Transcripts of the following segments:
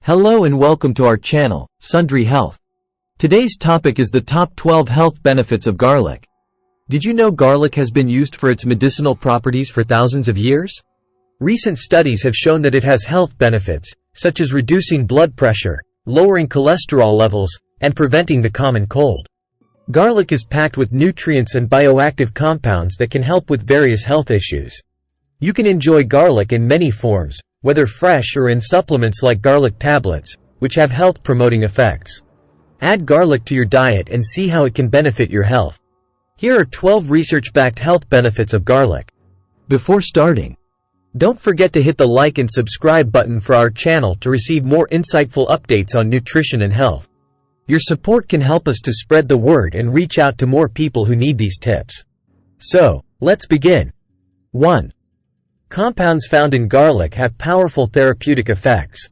Hello and welcome to our channel, Sundry Health. Today's topic is the top 12 health benefits of garlic. Did you know garlic has been used for its medicinal properties for thousands of years? Recent studies have shown that it has health benefits, such as reducing blood pressure, lowering cholesterol levels, and preventing the common cold. Garlic is packed with nutrients and bioactive compounds that can help with various health issues. You can enjoy garlic in many forms, whether fresh or in supplements like garlic tablets, which have health-promoting effects. Add garlic to your diet and see how it can benefit your health. Here are 12 research-backed health benefits of garlic. Before starting, don't forget to hit the like and subscribe button for our channel to receive more insightful updates on nutrition and health. Your support can help us to spread the word and reach out to more people who need these tips. So, let's begin. 1. Compounds found in garlic have powerful therapeutic effects.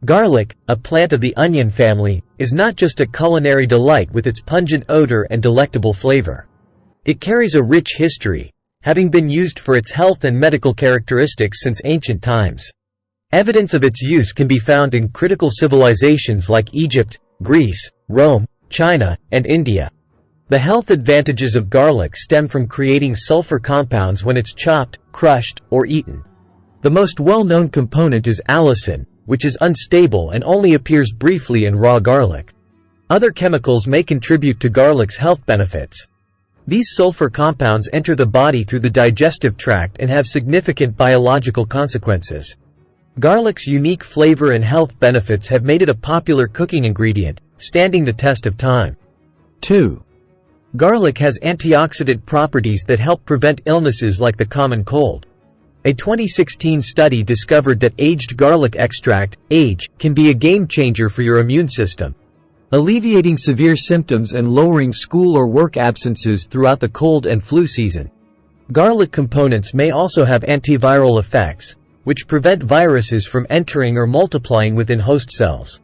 Garlic, a plant of the onion family, is not just a culinary delight with its pungent odor and delectable flavor. It carries a rich history, having been used for its health and medical characteristics since ancient times. Evidence of its use can be found in critical civilizations like Egypt, Greece, Rome, China, and India. The health advantages of garlic stem from creating sulfur compounds when it's chopped, crushed, or eaten. The most well-known component is allicin, which is unstable and only appears briefly in raw garlic. Other chemicals may contribute to garlic's health benefits. These sulfur compounds enter the body through the digestive tract and have significant biological consequences. Garlic's unique flavor and health benefits have made it a popular cooking ingredient, standing the test of time. 2. Garlic has antioxidant properties that help prevent illnesses like the common cold. A 2016 study discovered that aged garlic extract, AGE, can be a game-changer for your immune system, alleviating severe symptoms and lowering school or work absences throughout the cold and flu season. Garlic components may also have antiviral effects, which prevent viruses from entering or multiplying within host cells.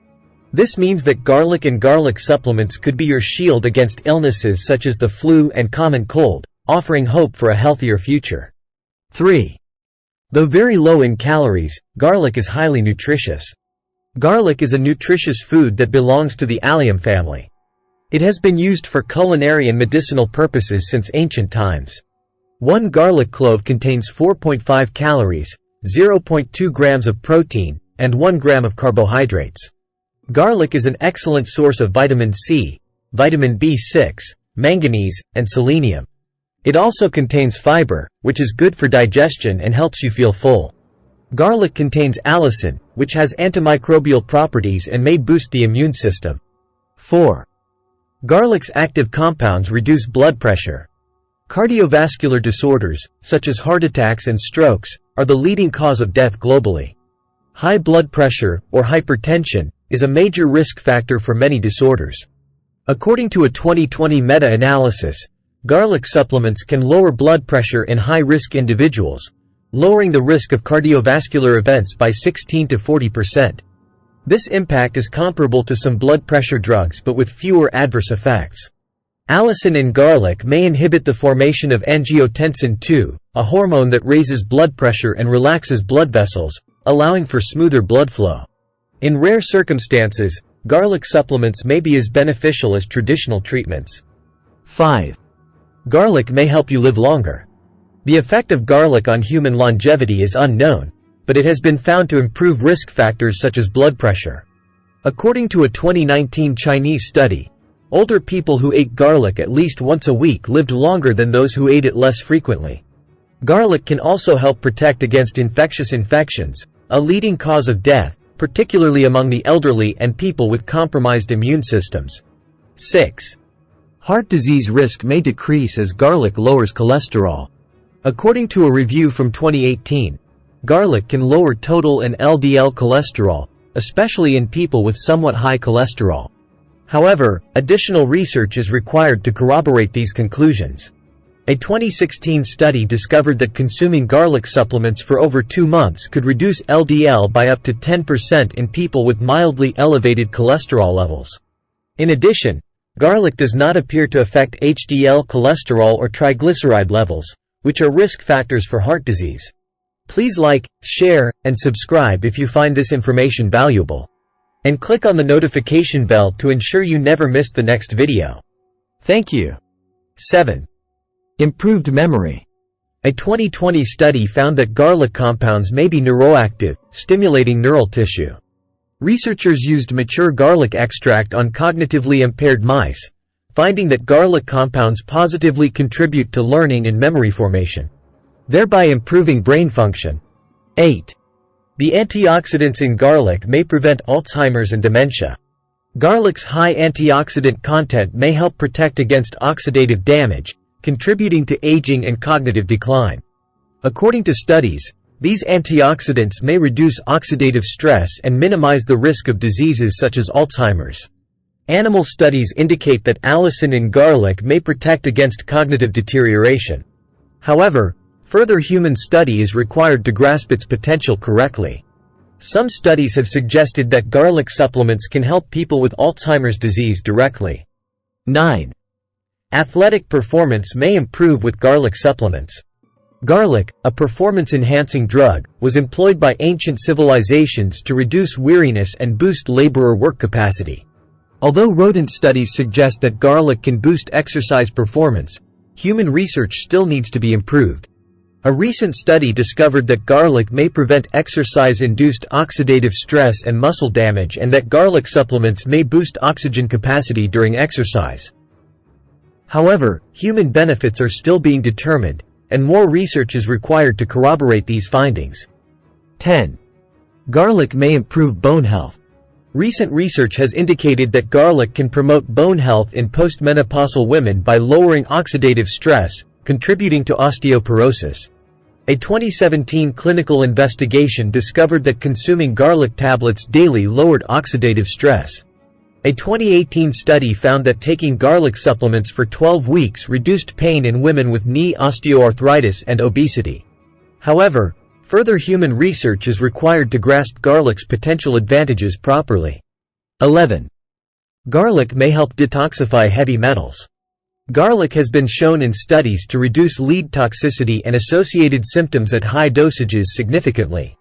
This means that garlic and garlic supplements could be your shield against illnesses such as the flu and common cold, offering hope for a healthier future. 3. Though very low in calories, garlic is highly nutritious. Garlic is a nutritious food that belongs to the allium family. It has been used for culinary and medicinal purposes since ancient times. One garlic clove contains 4.5 calories, 0.2 grams of protein, and 1 gram of carbohydrates. Garlic is an excellent source of vitamin C, vitamin B6, manganese, and selenium. It also contains fiber, which is good for digestion and helps you feel full. Garlic contains allicin, which has antimicrobial properties and may boost the immune system. 4. Garlic's active compounds reduce blood pressure. Cardiovascular disorders, such as heart attacks and strokes, are the leading cause of death globally. High blood pressure, or hypertension, is a major risk factor for many disorders. According to a 2020 meta-analysis, garlic supplements can lower blood pressure in high-risk individuals, lowering the risk of cardiovascular events by 16 to 40%. This impact is comparable to some blood pressure drugs but with fewer adverse effects. Allicin in garlic may inhibit the formation of angiotensin II, a hormone that raises blood pressure and relaxes blood vessels, allowing for smoother blood flow. In rare circumstances, garlic supplements may be as beneficial as traditional treatments. 5. Garlic may help you live longer. The effect of garlic on human longevity is unknown, but it has been found to improve risk factors such as blood pressure. According to a 2019 Chinese study, older people who ate garlic at least once a week lived longer than those who ate it less frequently. Garlic can also help protect against infectious infections, a leading cause of death, particularly among the elderly and people with compromised immune systems. 6. Heart disease risk may decrease as garlic lowers cholesterol. According to a review from 2018, garlic can lower total and LDL cholesterol, especially in people with somewhat high cholesterol. However, additional research is required to corroborate these conclusions. A 2016 study discovered that consuming garlic supplements for over 2 months could reduce LDL by up to 10% in people with mildly elevated cholesterol levels. In addition, garlic does not appear to affect HDL cholesterol or triglyceride levels, which are risk factors for heart disease. Please like, share, and subscribe if you find this information valuable. And click on the notification bell to ensure you never miss the next video. Thank you. 7. Improved memory. A 2020 study found that garlic compounds may be neuroactive, stimulating neural tissue. Researchers used mature garlic extract on cognitively impaired mice, finding that garlic compounds positively contribute to learning and memory formation, thereby improving brain function. 8. The antioxidants in garlic may prevent Alzheimer's and dementia. Garlic's high antioxidant content may help protect against oxidative damage, contributing to aging and cognitive decline. According to studies, these antioxidants may reduce oxidative stress and minimize the risk of diseases such as Alzheimer's. Animal studies indicate that allicin in garlic may protect against cognitive deterioration. However, further human study is required to grasp its potential correctly. Some studies have suggested that garlic supplements can help people with Alzheimer's disease directly. 9. Athletic performance may improve with garlic supplements. Garlic, a performance-enhancing drug, was employed by ancient civilizations to reduce weariness and boost laborer work capacity. Although rodent studies suggest that garlic can boost exercise performance, human research still needs to be improved. A recent study discovered that garlic may prevent exercise-induced oxidative stress and muscle damage, and that garlic supplements may boost oxygen capacity during exercise. However, human benefits are still being determined, and more research is required to corroborate these findings. 10. Garlic may improve bone health. Recent research has indicated that garlic can promote bone health in postmenopausal women by lowering oxidative stress, contributing to osteoporosis. A 2017 clinical investigation discovered that consuming garlic tablets daily lowered oxidative stress. A 2018 study found that taking garlic supplements for 12 weeks reduced pain in women with knee osteoarthritis and obesity. However, further human research is required to grasp garlic's potential advantages properly. 11. Garlic may help detoxify heavy metals. Garlic has been shown in studies to reduce lead toxicity and associated symptoms at high dosages significantly.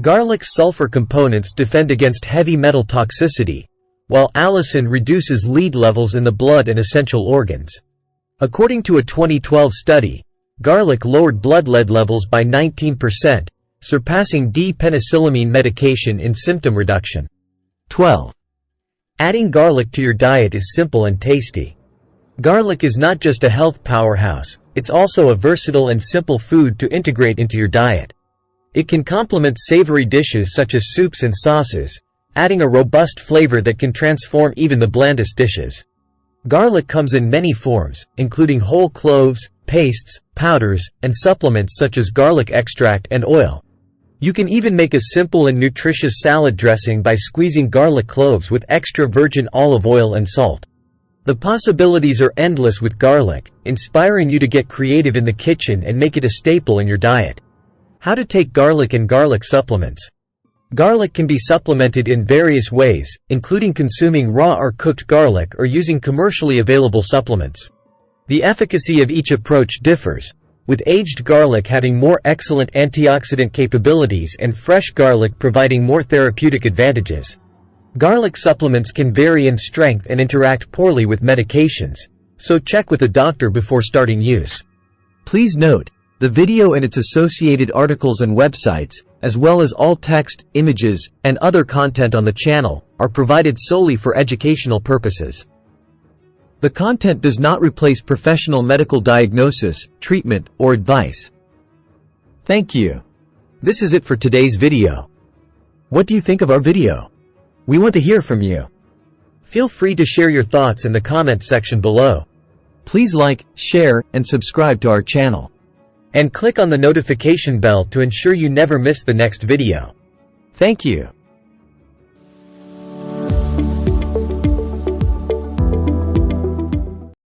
Garlic's sulfur components defend against heavy metal toxicity, while allicin reduces lead levels in the blood and essential organs. According to a 2012 study, garlic lowered blood lead levels by 19%, surpassing D-penicillamine medication in symptom reduction. 12. Adding garlic to your diet is simple and tasty. Garlic is not just a health powerhouse, it's also a versatile and simple food to integrate into your diet. It can complement savory dishes such as soups and sauces, adding a robust flavor that can transform even the blandest dishes. Garlic comes in many forms, including whole cloves, pastes, powders, and supplements such as garlic extract and oil. You can even make a simple and nutritious salad dressing by squeezing garlic cloves with extra virgin olive oil and salt. The possibilities are endless with garlic, inspiring you to get creative in the kitchen and make it a staple in your diet. How to take garlic and garlic supplements. Garlic can be supplemented in various ways, including consuming raw or cooked garlic or using commercially available supplements. The efficacy of each approach differs, with aged garlic having more excellent antioxidant capabilities and fresh garlic providing more therapeutic advantages. Garlic supplements can vary in strength and interact poorly with medications, so check with a doctor before starting use. Please note, the video and its associated articles and websites, as well as all text, images, and other content on the channel, are provided solely for educational purposes. The content does not replace professional medical diagnosis, treatment, or advice. Thank you. This is it for today's video. What do you think of our video? We want to hear from you. Feel free to share your thoughts in the comment section below. Please like, share, and subscribe to our channel. And click on the notification bell to ensure you never miss the next video. Thank you.